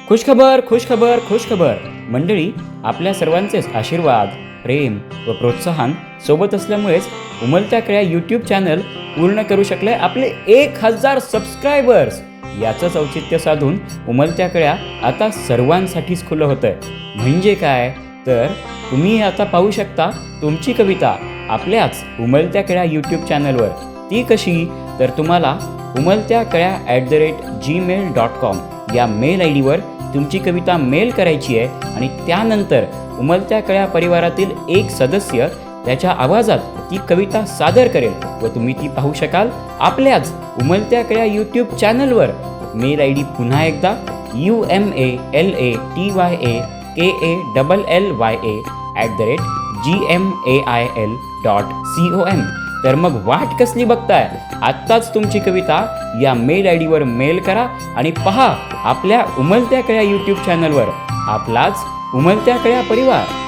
खुशखबर खुशखबर खुशखबर मंडळी, आपल्या सर्वांचेच आशीर्वाद, प्रेम व प्रोत्साहन सोबत असल्यामुळेच उमलत्या कळ्या यूट्यूब चॅनल पूर्ण करू शकले आपले 1000 सबस्क्रायबर्स. याचंच औचित्य साधून उमलत्या कळ्या आता सर्वांसाठीच खुलं होतंय. म्हणजे काय तर तुम्ही आता पाहू शकता तुमची कविता आपल्याच उमलत्या कळ्या यूट्यूब चॅनलवर. ती कशी तर तुम्हाला umaltyakaya@gmail.com या मेल आय डीवर तुमची कविता मेल करायची आहे आणि त्यानंतर उमलत्या कळ्या परिवारातील एक सदस्य त्याच्या आवाजात ती कविता सादर करेल व तुम्ही ती पाहू शकाल आपल्याच उमलत्या कळ्या यूट्यूब चॅनलवर. मेल आय डी पुन्हा एकदा umaltyakaya@gmail.com. तर मग वाट कसली बघताय, आत्ताच तुमची कविता या मेल आय डीवर मेल करा आणि पहा आपल्या उमलत्या कळ्या यूट्यूब चॅनलवर आपलाच उमलत्या कळ्या परिवार.